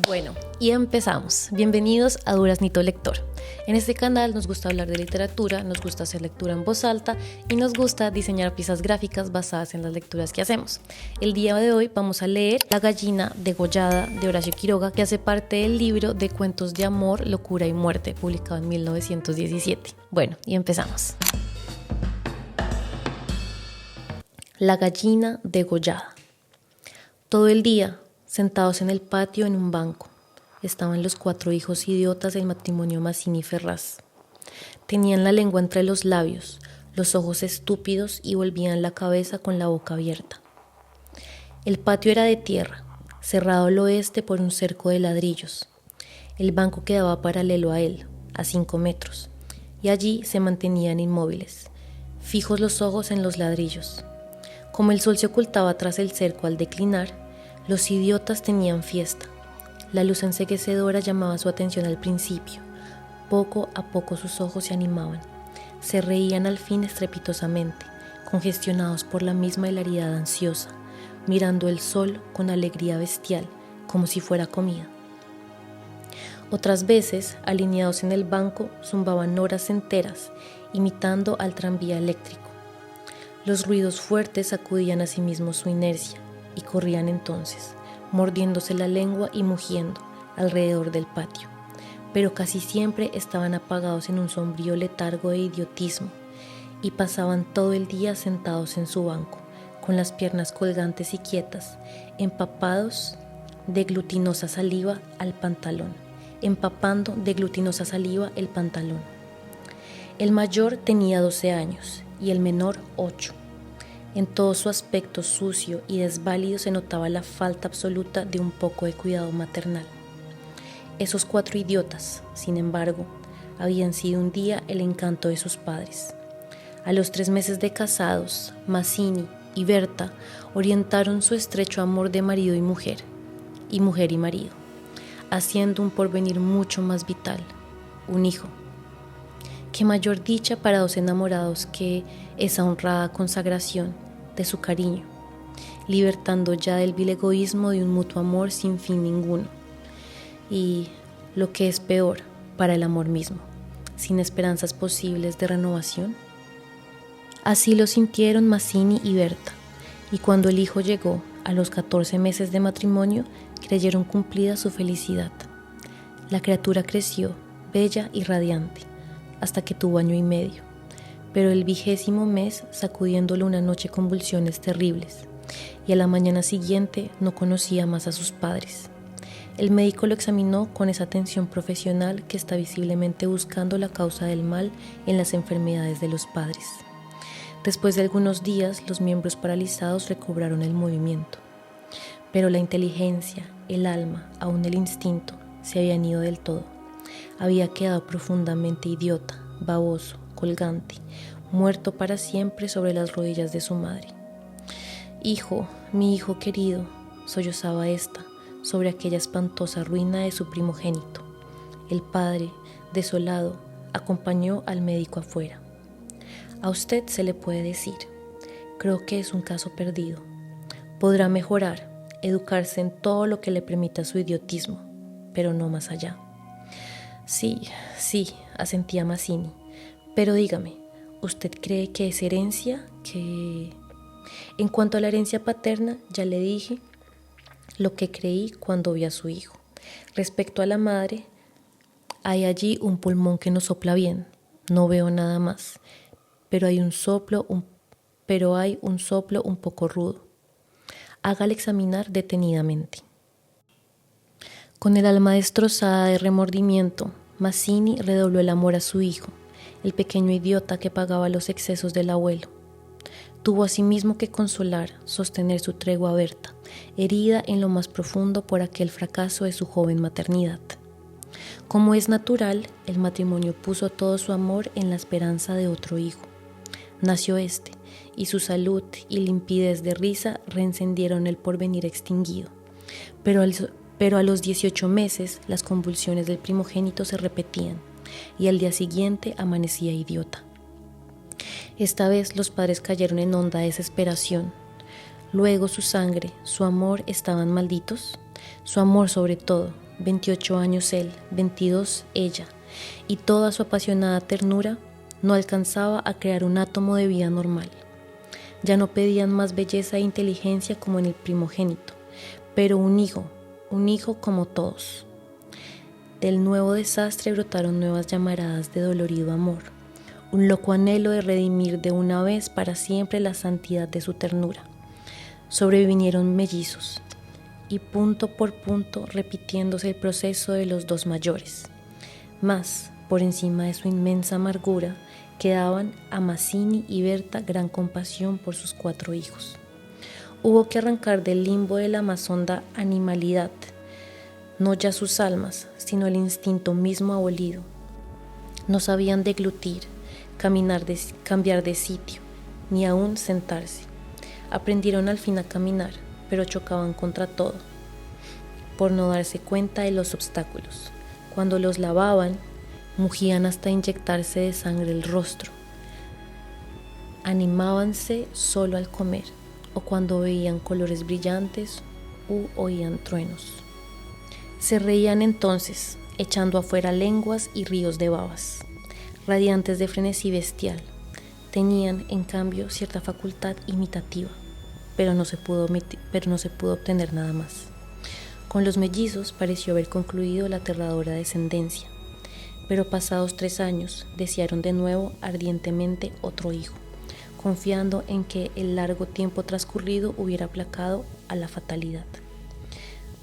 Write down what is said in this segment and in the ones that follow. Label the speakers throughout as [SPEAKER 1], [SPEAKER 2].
[SPEAKER 1] Bueno, y empezamos. Bienvenidos a Duraznito Lector. En este canal nos gusta hablar de literatura, nos gusta hacer lectura en voz alta y nos gusta diseñar piezas gráficas basadas en las lecturas que hacemos. El día de hoy vamos a leer La gallina degollada de Horacio Quiroga, que hace parte del libro de cuentos de amor, locura y muerte, publicado en 1917. Bueno, y empezamos. La gallina degollada. Todo el día, sentados en el patio en un banco, estaban los 4 hijos idiotas del matrimonio Mazzini Ferraz. Tenían la lengua entre los labios, los ojos estúpidos y volvían la cabeza con la boca abierta. El patio era de tierra, cerrado al oeste por un cerco de ladrillos. El banco quedaba paralelo a él, a 5 metros, y allí se mantenían inmóviles, fijos los ojos en los ladrillos. Como el sol se ocultaba tras el cerco al declinar, los idiotas tenían fiesta. La luz enceguecedora llamaba su atención al principio. Poco a poco sus ojos se animaban. Se reían al fin estrepitosamente, congestionados por la misma hilaridad ansiosa, mirando el sol con alegría bestial, como si fuera comida. Otras veces, alineados en el banco, zumbaban horas enteras, imitando al tranvía eléctrico. Los ruidos fuertes sacudían a sí mismos su inercia, y corrían entonces, mordiéndose la lengua y mugiendo alrededor del patio, pero casi siempre estaban apagados en un sombrío letargo de idiotismo y pasaban todo el día sentados en su banco, con las piernas colgantes y quietas, empapados de glutinosa saliva al pantalón, empapando de glutinosa saliva el pantalón. El mayor tenía 12 años y el menor 8. En todo su aspecto sucio y desválido se notaba la falta absoluta de un poco de cuidado maternal. Esos 4 idiotas, sin embargo, habían sido un día el encanto de sus padres. A los 3 meses de casados, Mazzini y Berta orientaron su estrecho amor de marido y mujer y marido, haciendo un porvenir mucho más vital, un hijo. Qué mayor dicha para 2 enamorados que esa honrada consagración de su cariño, libertando ya del vil egoísmo de un mutuo amor sin fin ninguno, y, lo que es peor, para el amor mismo, sin esperanzas posibles de renovación. Así lo sintieron Mazzini y Berta, y cuando el hijo llegó a los 14 meses de matrimonio, creyeron cumplida su felicidad. La criatura creció, bella y radiante, hasta que tuvo 1 año y medio, pero el 20º mes sacudiéndolo una noche convulsiones terribles, y a la mañana siguiente no conocía más a sus padres. El médico lo examinó con esa atención profesional que está visiblemente buscando la causa del mal en las enfermedades de los padres. Después de algunos días, los miembros paralizados recobraron el movimiento, pero la inteligencia, el alma, aún el instinto, se habían ido del todo. Había quedado profundamente idiota, baboso, colgante, muerto para siempre sobre las rodillas de su madre. Hijo, mi hijo querido, sollozaba ésta sobre aquella espantosa ruina de su primogénito. El padre, desolado, acompañó al médico afuera. A usted se le puede decir, creo que es un caso perdido. Podrá mejorar, educarse en todo lo que le permita su idiotismo, pero no más allá. Sí, asentía Mazzini, pero dígame, ¿usted cree que es herencia? En cuanto a la herencia paterna, ya le dije lo que creí cuando vi a su hijo. Respecto a la madre, hay allí un pulmón que no sopla bien, no veo nada más, pero hay un soplo un poco rudo. Hágale examinar detenidamente. Con el alma destrozada de remordimiento, Mazzini redobló el amor a su hijo, el pequeño idiota que pagaba los excesos del abuelo. Tuvo asimismo que consolar, sostener su tregua a Berta, herida en lo más profundo por aquel fracaso de su joven maternidad. Como es natural, el matrimonio puso todo su amor en la esperanza de otro hijo. Nació este, y su salud y limpidez de risa reencendieron el porvenir extinguido. Pero a los 18 meses las convulsiones del primogénito se repetían y al día siguiente amanecía idiota. Esta vez los padres cayeron en honda desesperación. Luego su sangre, su amor estaban malditos, su amor sobre todo, 28 años él, 22 ella, y toda su apasionada ternura no alcanzaba a crear un átomo de vida normal. Ya no pedían más belleza e inteligencia como en el primogénito, pero un hijo como todos. Del nuevo desastre brotaron nuevas llamaradas de dolorido amor, un loco anhelo de redimir de una vez para siempre la santidad de su ternura. Sobrevinieron mellizos, y punto por punto repitiéndose el proceso de los dos mayores. Mas, por encima de su inmensa amargura, quedaban a Mazzini y Berta gran compasión por sus 4 hijos. Hubo que arrancar del limbo de la más honda animalidad, no ya sus almas, sino el instinto mismo abolido. No sabían deglutir, cambiar de sitio, ni aún sentarse. Aprendieron al fin a caminar, pero chocaban contra todo, por no darse cuenta de los obstáculos. Cuando los lavaban, mugían hasta inyectarse de sangre el rostro. Animábanse solo al comer, o cuando veían colores brillantes u oían truenos. Se reían entonces, echando afuera lenguas y ríos de babas, radiantes de frenesí bestial. Tenían, en cambio, cierta facultad imitativa, pero no se pudo obtener nada más. Con los mellizos pareció haber concluido la aterradora descendencia, pero pasados 3 años desearon de nuevo ardientemente otro hijo, confiando en que el largo tiempo transcurrido hubiera aplacado a la fatalidad.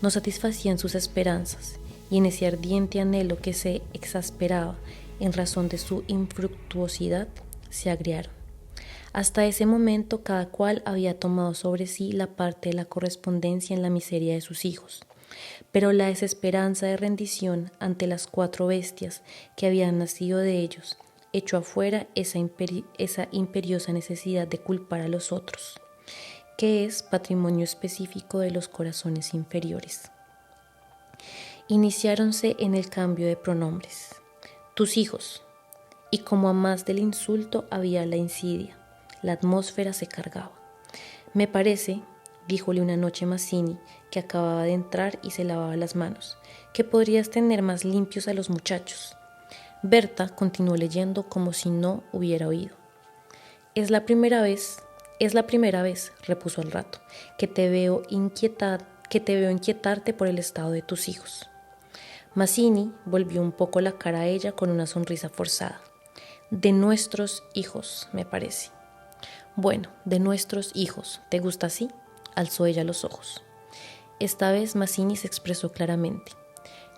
[SPEAKER 1] No satisfacían sus esperanzas, y en ese ardiente anhelo que se exasperaba en razón de su infructuosidad, se agriaron. Hasta ese momento cada cual había tomado sobre sí la parte de la correspondencia en la miseria de sus hijos, pero la desesperanza de rendición ante las 4 bestias que habían nacido de ellos echó afuera esa imperiosa necesidad de culpar a los otros, que es patrimonio específico de los corazones inferiores. Iniciáronse en el cambio de pronombres. Tus hijos. Y como a más del insulto había la insidia, la atmósfera se cargaba. Me parece, díjole una noche Mazzini, que acababa de entrar y se lavaba las manos, que podrías tener más limpios a los muchachos. Berta continuó leyendo como si no hubiera oído. Es la primera vez, repuso al rato, que te veo inquietarte por el estado de tus hijos. Mazzini volvió un poco la cara a ella con una sonrisa forzada. De nuestros hijos, me parece. Bueno, de nuestros hijos. ¿Te gusta así? Alzó ella los ojos. Esta vez Mazzini se expresó claramente.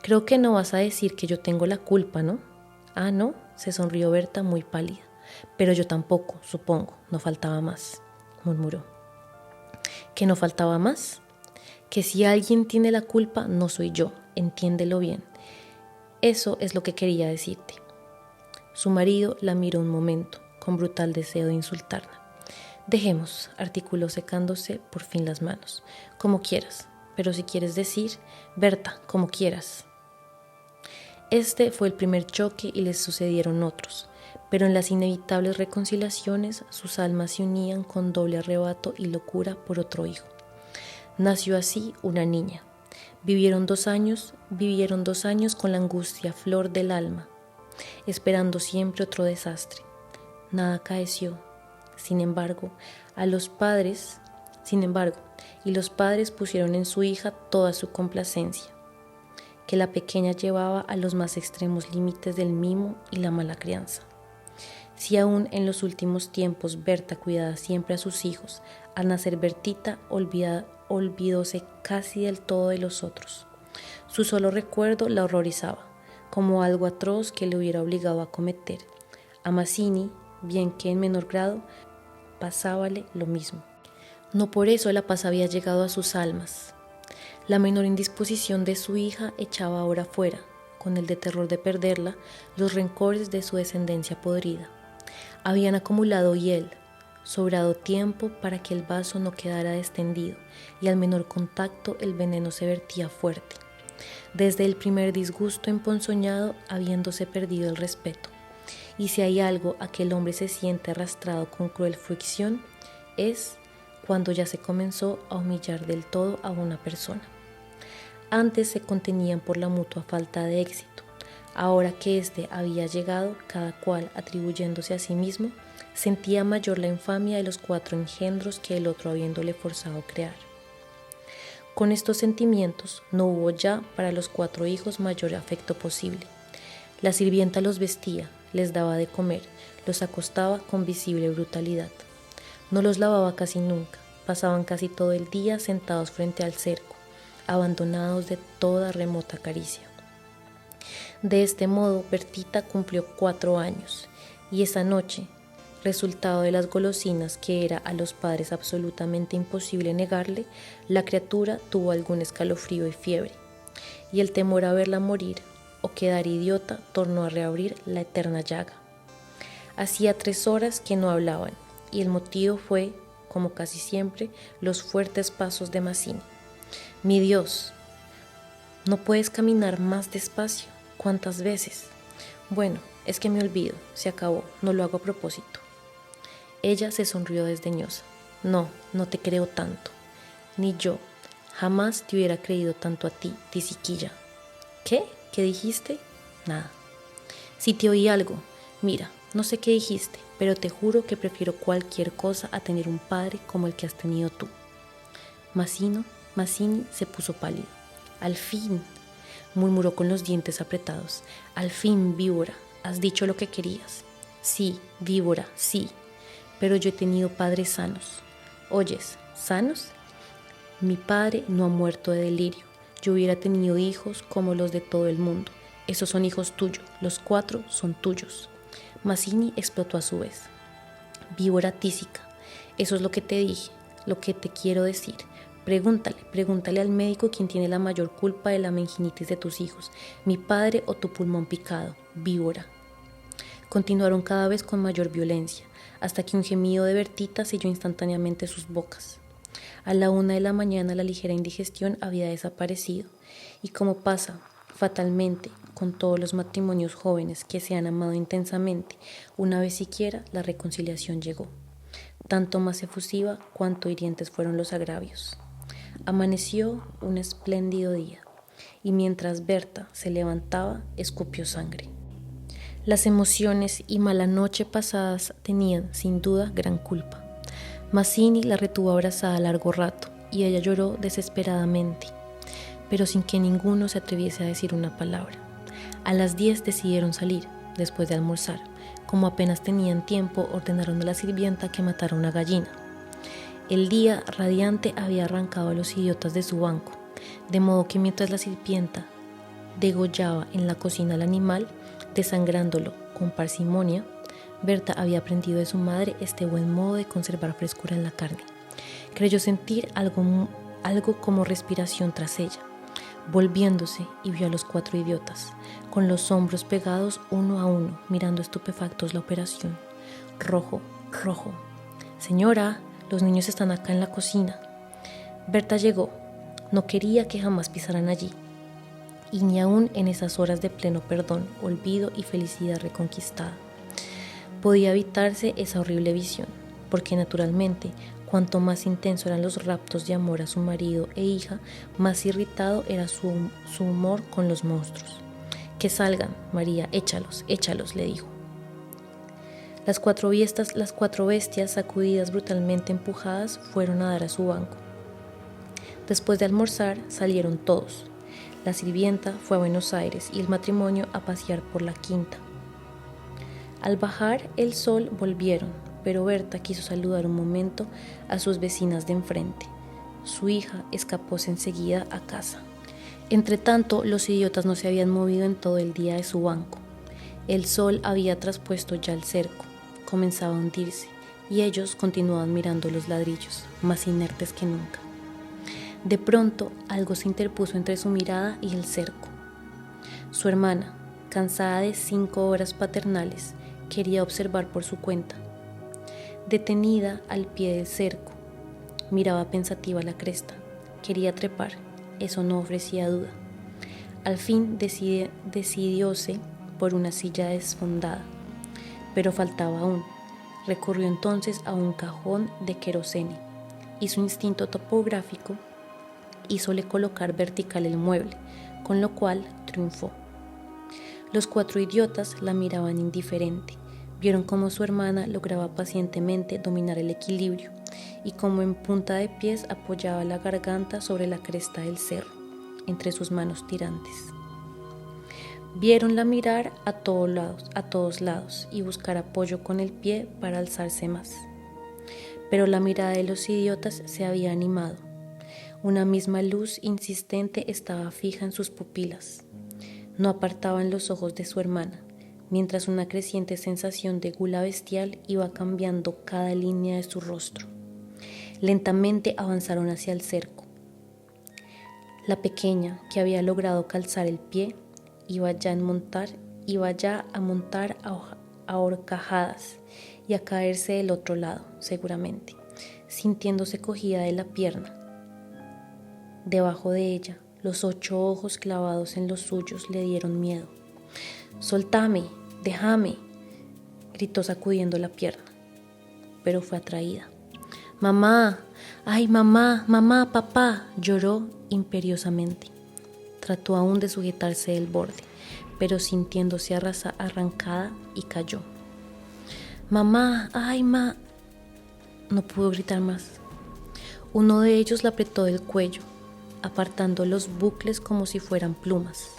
[SPEAKER 1] Creo que no vas a decir que yo tengo la culpa, ¿no? Ah, no, se sonrió Berta muy pálida. Pero yo tampoco, supongo, no faltaba más, murmuró. ¿Que no faltaba más? Que si alguien tiene la culpa, no soy yo, entiéndelo bien. Eso es lo que quería decirte. Su marido la miró un momento, con brutal deseo de insultarla. Dejemos, articuló secándose por fin las manos. Como quieras, pero si quieres decir, Berta, como quieras. Este fue el primer choque y les sucedieron otros, pero en las inevitables reconciliaciones sus almas se unían con doble arrebato y locura por otro hijo. Nació así una niña. Vivieron 2 años con la angustia flor del alma, esperando siempre otro desastre. Nada acaeció. Sin embargo, los padres pusieron en su hija toda su complacencia, que la pequeña llevaba a los más extremos límites del mimo y la mala crianza. Si aún en los últimos tiempos Berta cuidaba siempre a sus hijos, al nacer Bertita olvidóse casi del todo de los otros. Su solo recuerdo la horrorizaba, como algo atroz que le hubiera obligado a cometer. A Mazzini, bien que en menor grado, pasábale lo mismo. No por eso la paz había llegado a sus almas. La menor indisposición de su hija echaba ahora fuera, con el de terror de perderla, los rencores de su descendencia podrida. Habían acumulado hiel, sobrado tiempo para que el vaso no quedara descendido, y al menor contacto el veneno se vertía fuerte. Desde el primer disgusto emponzoñado, habiéndose perdido el respeto. Y si hay algo a que el hombre se siente arrastrado con cruel fricción, es cuando ya se comenzó a humillar del todo a una persona. Antes se contenían por la mutua falta de éxito. Ahora que éste había llegado, cada cual atribuyéndose a sí mismo, sentía mayor la infamia de los 4 engendros que el otro habiéndole forzado a crear. Con estos sentimientos no hubo ya para los 4 hijos mayor afecto posible. La sirvienta los vestía, les daba de comer, los acostaba con visible brutalidad. No los lavaba casi nunca, pasaban casi todo el día sentados frente al cerco, abandonados de toda remota caricia. De este modo, Bertita cumplió 4 años, y esa noche, resultado de las golosinas que era a los padres absolutamente imposible negarle, la criatura tuvo algún escalofrío y fiebre, y el temor a verla morir o quedar idiota tornó a reabrir la eterna llaga. Hacía 3 horas que no hablaban, y el motivo fue, como casi siempre, los fuertes pasos de Mazzini. Mi Dios, ¿no puedes caminar más despacio? ¿Cuántas veces? Bueno, es que me olvido, se acabó, no lo hago a propósito. Ella se sonrió desdeñosa. No, no te creo tanto. Ni yo. Jamás te hubiera creído tanto a ti, tisiquilla. ¿Qué? ¿Qué dijiste? Nada. Si te oí algo, mira, no sé qué dijiste, pero te juro que prefiero cualquier cosa a tener un padre como el que has tenido tú. Mazzini se puso pálido. Al fin, murmuró con los dientes apretados. Al fin, víbora, has dicho lo que querías. Sí, víbora, sí. Pero yo he tenido padres sanos. ¿Oyes? ¿Sanos? Mi padre no ha muerto de delirio. Yo hubiera tenido hijos como los de todo el mundo. Esos son hijos tuyos. Los 4 son tuyos. Mazzini explotó a su vez. Víbora tísica. Eso es lo que te dije, lo que te quiero decir. Pregúntale al médico quién tiene la mayor culpa de la meningitis de tus hijos, mi padre o tu pulmón picado. Víbora. Continuaron cada vez con mayor violencia, hasta que un gemido de Bertita selló instantáneamente sus bocas. A la 1 de la mañana la ligera indigestión había desaparecido, y como pasa fatalmente con todos los matrimonios jóvenes que se han amado intensamente, una vez siquiera la reconciliación llegó. Tanto más efusiva cuanto hirientes fueron los agravios. Amaneció un espléndido día, y mientras Berta se levantaba, escupió sangre. Las emociones y mala noche pasadas tenían, sin duda, gran culpa. Mazzini la retuvo abrazada largo rato, y ella lloró desesperadamente, pero sin que ninguno se atreviese a decir una palabra. A las 10 decidieron salir, después de almorzar. Como apenas tenían tiempo, ordenaron a la sirvienta que matara una gallina. El día radiante había arrancado a los idiotas de su banco, de modo que mientras la sirvienta degollaba en la cocina al animal, desangrándolo con parsimonia, Berta había aprendido de su madre este buen modo de conservar frescura en la carne. Creyó sentir algo como respiración tras ella. Volviéndose y vio a los 4 idiotas, con los hombros pegados uno a uno, mirando estupefactos la operación. Rojo. Señora, los niños están acá en la cocina. Berta llegó. No quería que jamás pisaran allí, y ni aún en esas horas de pleno perdón, olvido y felicidad reconquistada podía evitarse esa horrible visión, porque naturalmente, cuanto más intenso eran los raptos de amor a su marido e hija, más irritado era su humor con los monstruos. Que salgan, María, échalos, le dijo. Las cuatro bestias, sacudidas brutalmente empujadas, fueron a dar a su banco. Después de almorzar, salieron todos. La sirvienta fue a Buenos Aires y el matrimonio a pasear por la quinta. Al bajar el sol volvieron, pero Berta quiso saludar un momento a sus vecinas de enfrente. Su hija escapóse enseguida a casa. Entretanto, los idiotas no se habían movido en todo el día de su banco. El sol había traspuesto ya el cerco, comenzaba a hundirse, y ellos continuaban mirando los ladrillos, más inertes que nunca. De pronto, algo se interpuso entre su mirada y el cerco. Su hermana, cansada de 5 horas paternales, quería observar por su cuenta. Detenida al pie del cerco, miraba pensativa la cresta. Quería trepar, eso no ofrecía duda. Al fin decidióse por una silla desfondada, pero faltaba aún. Recurrió entonces a un cajón de querosene y su instinto topográfico hízole colocar vertical el mueble, con lo cual triunfó. Los 4 idiotas la miraban indiferente. Vieron cómo su hermana lograba pacientemente dominar el equilibrio y cómo en punta de pies apoyaba la garganta sobre la cresta del cerro, entre sus manos tirantes. Viéronla mirar a todos lados y buscar apoyo con el pie para alzarse más. Pero la mirada de los idiotas se había animado. Una misma luz insistente estaba fija en sus pupilas. No apartaban los ojos de su hermana, mientras una creciente sensación de gula bestial iba cambiando cada línea de su rostro. Lentamente avanzaron hacia el cerco. La pequeña, que había logrado calzar el pie, iba ya a montar a horcajadas y a caerse del otro lado, seguramente, sintiéndose cogida de la pierna. Debajo de ella, los 8 ojos clavados en los suyos le dieron miedo. «¡Soltame! ¡Déjame!», gritó sacudiendo la pierna, pero fue atraída. «¡Mamá! ¡Ay, mamá! ¡Mamá! ¡Papá!», lloró imperiosamente. Trató aún de sujetarse del borde, pero sintiéndose arrancada y cayó. «¡Mamá! ¡Ay, ma!». No pudo gritar más. Uno de ellos la apretó del cuello, apartando los bucles como si fueran plumas,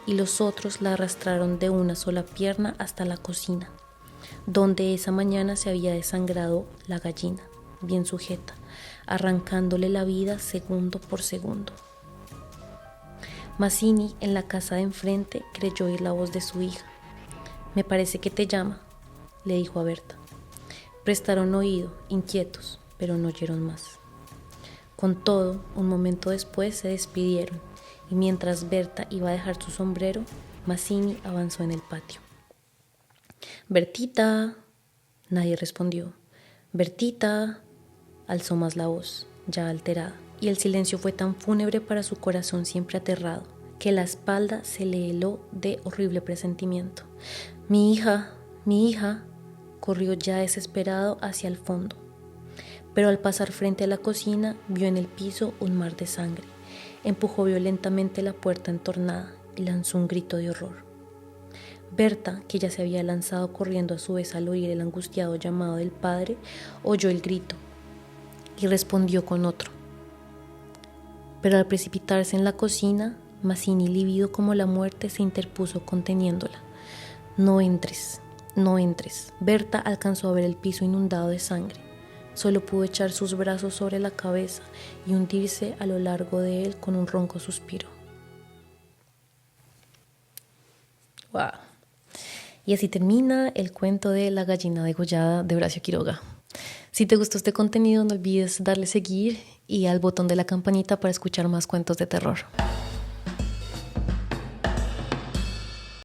[SPEAKER 1] y los otros la arrastraron de una sola pierna hasta la cocina, donde esa mañana se había desangrado la gallina, bien sujeta, arrancándole la vida segundo por segundo. Mazzini, en la casa de enfrente, creyó oír la voz de su hija. «Me parece que te llama», le dijo a Berta. Prestaron oído, inquietos, pero no oyeron más. Con todo, un momento después se despidieron, y mientras Berta iba a dejar su sombrero, Mazzini avanzó en el patio. «¡Bertita!». Nadie respondió. «¡Bertita!». Alzó más la voz, ya alterada, y el silencio fue tan fúnebre para su corazón siempre aterrado, que la espalda se le heló de horrible presentimiento. «¡Mi hija! ¡Mi hija!». Corrió ya desesperado hacia el fondo, pero al pasar frente a la cocina vio en el piso un mar de sangre. Empujó violentamente la puerta entornada y lanzó un grito de horror. Berta, que ya se había lanzado corriendo a su vez al oír el angustiado llamado del padre, oyó el grito y respondió con otro. Pero al precipitarse en la cocina, Mazzini, lívido como la muerte, se interpuso conteniéndola. «No entres, no entres». Berta alcanzó a ver el piso inundado de sangre. Solo pudo echar sus brazos sobre la cabeza y hundirse a lo largo de él con un ronco suspiro. ¡Wow! Y así termina el cuento de La gallina degollada de Horacio Quiroga. Si te gustó este contenido, no olvides darle seguir y al botón de la campanita para escuchar más cuentos de terror.